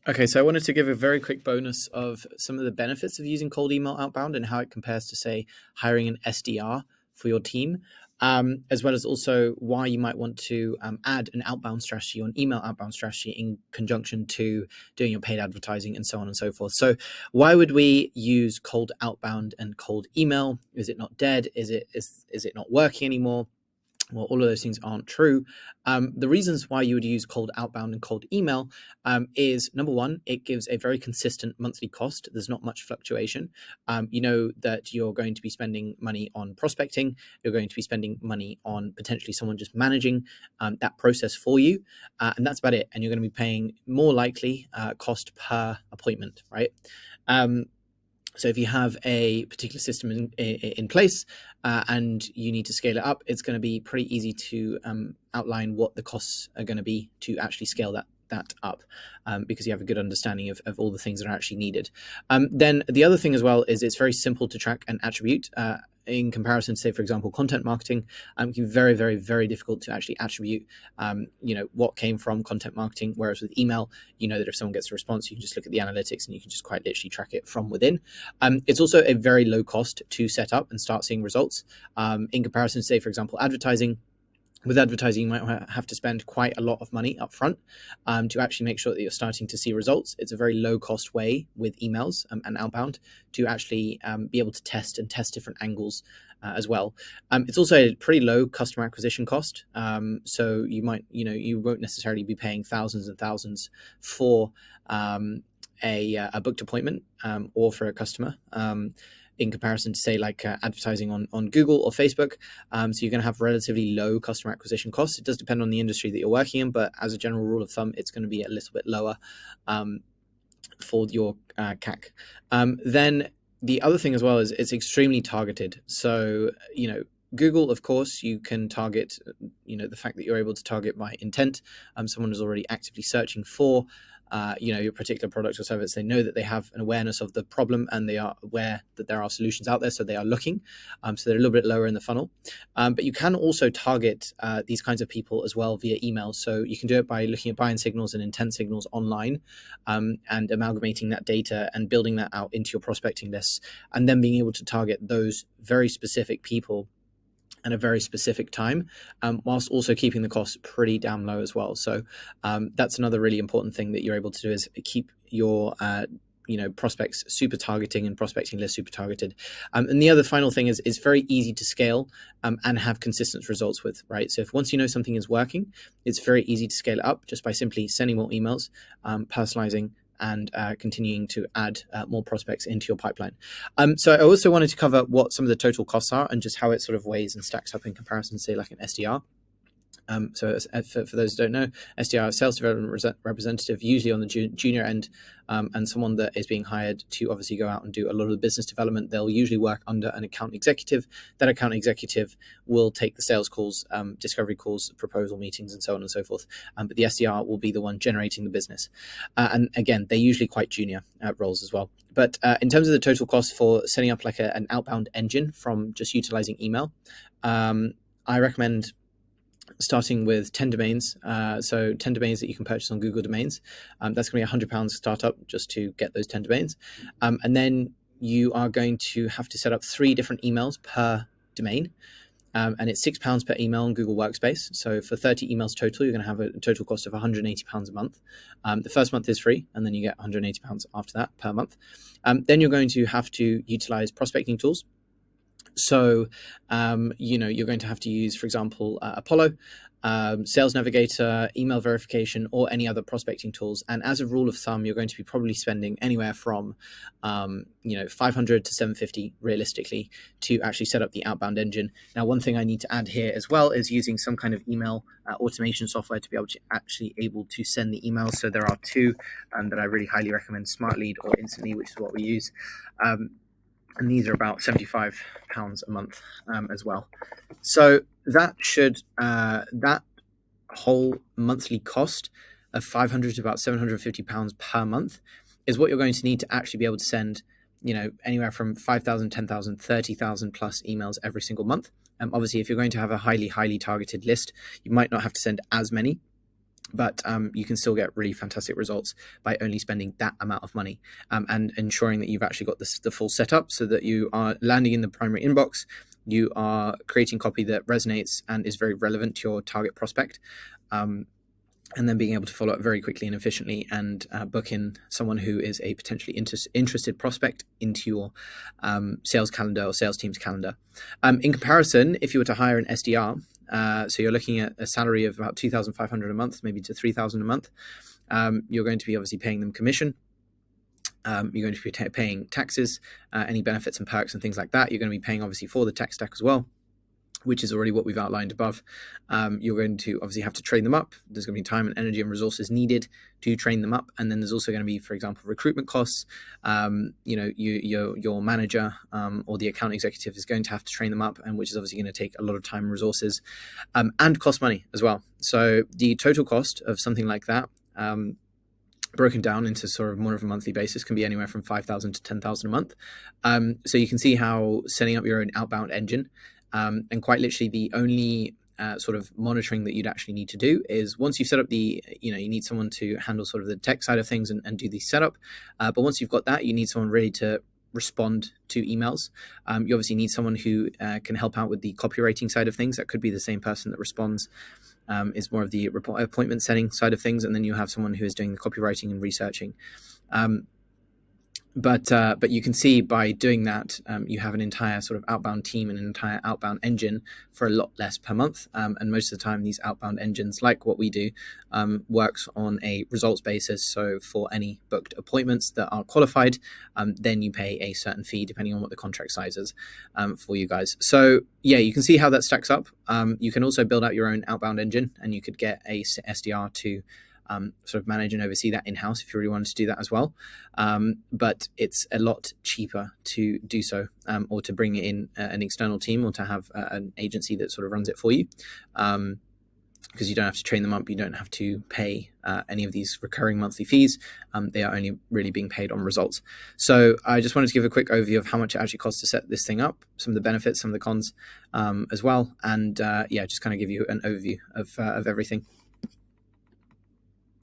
Okay, so I wanted to give a very quick bonus of some of the benefits of using cold email outbound and how it compares to, say, hiring an SDR for your team, as well as also why you might want to add an outbound strategy or an email outbound strategy in conjunction to doing your paid advertising and so on and so forth. So why would we use cold outbound and cold email? Is it not dead? Is it not working anymore? Well, all of those things aren't true. The reasons why you would use cold outbound and cold email is, number one, it gives a very consistent monthly cost. There's not much fluctuation. You know that you're going to be spending money on prospecting. You're going to be spending money on potentially someone just managing that process for you. And that's about it. And you're going to be paying more likely cost per appointment, right? So if you have a particular system in place and you need to scale it up, it's going to be pretty easy to outline what the costs are going to be to actually scale that up, because you have a good understanding of all the things that are actually needed. Then the other thing as well is it's very simple to track and attribute. In comparison to, say, for example, content marketing, it can be very, very, very difficult to actually attribute, what came from content marketing. Whereas with email, you know that if someone gets a response, you can just look at the analytics and you can just quite literally track it from within. It's also a very low cost to set up and start seeing results. In comparison to, say, for example, advertising. With advertising, you might have to spend quite a lot of money up front to actually make sure that you're starting to see results. It's a very low cost way with emails and outbound to actually be able to test different angles as well. It's also a pretty low customer acquisition cost. So you won't necessarily be paying thousands and thousands for a booked appointment or for a customer. In comparison to, say, like advertising on Google or Facebook. So you're going to have relatively low customer acquisition costs. It does depend on the industry that you're working in, but as a general rule of thumb, it's going to be a little bit lower for your CAC. Then the other thing as well is it's extremely targeted. So, Google, of course, you can target, the fact that you're able to target by intent. Someone is already actively searching for your particular product or service. They know that they have an awareness of the problem and they are aware that there are solutions out there, so they are looking. So they're a little bit lower in the funnel. But you can also target these kinds of people as well via email. So you can do it by looking at buying signals and intent signals online, and amalgamating that data and building that out into your prospecting lists, and then being able to target those very specific people at a very specific time, whilst also keeping the costs pretty damn low as well. So that's another really important thing that you're able to do, is keep your prospects super targeting and prospecting lists super targeted. And the other final thing is it's very easy to scale and have consistent results with, right? So if once you know something is working, it's very easy to scale it up just by simply sending more emails, personalizing, and continuing to add more prospects into your pipeline. So I also wanted to cover what some of the total costs are and just how it sort of weighs and stacks up in comparison to, say, like an SDR. So for those who don't know, SDR, sales development representative, usually on the junior end, and someone that is being hired to obviously go out and do a lot of the business development. They'll usually work under an account executive. That account executive will take the sales calls, discovery calls, proposal meetings, and so on and so forth. But the SDR will be the one generating the business. And again, they're usually quite junior roles as well. But in terms of the total cost for setting up like an outbound engine from just utilizing email, I recommend starting with 10 domains. So 10 domains that you can purchase on Google Domains. That's going to be £100 startup just to get those 10 domains. And then you are going to have to set up 3 different emails per domain. And it's £6 per email on Google Workspace. So for 30 emails total, you're going to have a total cost of £180 a month. The first month is free, and then you get £180 after that per month. Then you're going to have to utilize prospecting tools. So, you're going to have to use, for example, Apollo, Sales Navigator, email verification, or any other prospecting tools. And as a rule of thumb, you're going to be probably spending anywhere from, 500 to 750 realistically to actually set up the outbound engine. Now, one thing I need to add here as well is using some kind of email automation software to be able to send the emails. So there are 2 that I really highly recommend: SmartLead or Instantly, which is what we use. And these are about £75 a month as well. So that that whole monthly cost of £500 to about £750 per month is what you're going to need to actually be able to send, anywhere from 5,000, 10,000, 30,000 plus emails every single month. Obviously, if you're going to have a highly targeted list, you might not have to send as many. but you can still get really fantastic results by only spending that amount of money, and ensuring that you've actually got the full setup so that you are landing in the primary inbox, you are creating copy that resonates and is very relevant to your target prospect, and then being able to follow up very quickly and efficiently and book in someone who is a potentially interested prospect into your sales calendar or sales team's calendar. In comparison, if you were to hire an SDR, so you're looking at a salary of about $2,500 a month, maybe to $3,000 a month, you're going to be obviously paying them commission. You're going to be paying taxes, any benefits and perks and things like that. You're going to be paying obviously for the tech stack as well, which is already what we've outlined above. You're going to obviously have to train them up. There's going to be time and energy and resources needed to train them up. And then there's also going to be, for example, recruitment costs. Your manager or the account executive is going to have to train them up, and which is obviously going to take a lot of time and resources, and cost money as well. So the total cost of something like that, broken down into sort of more of a monthly basis, can be anywhere from $5,000 to $10,000 a month. So you can see how setting up your own outbound engine, and quite literally the only sort of monitoring that you'd actually need to do is once you've set up you need someone to handle sort of the tech side of things and do the setup. But once you've got that, you need someone ready to respond to emails. You obviously need someone who can help out with the copywriting side of things. That could be the same person that responds, is more of the appointment setting side of things. And then you have someone who is doing the copywriting and researching. But you can see by doing that, you have an entire sort of outbound team and an entire outbound engine for a lot less per month. And most of the time, these outbound engines, like what we do, works on a results basis. So for any booked appointments that are qualified, then you pay a certain fee depending on what the contract size is for you guys. So yeah, you can see how that stacks up. You can also build out your own outbound engine, and you could get a SDR to sort of manage and oversee that in-house if you really wanted to do that as well. But it's a lot cheaper to do so, or to bring in an external team, or to have an agency that sort of runs it for you. Because you don't have to train them up, you don't have to pay any of these recurring monthly fees. They are only really being paid on results. So I just wanted to give a quick overview of how much it actually costs to set this thing up, some of the benefits, some of the cons as well, and just kind of give you an overview of everything.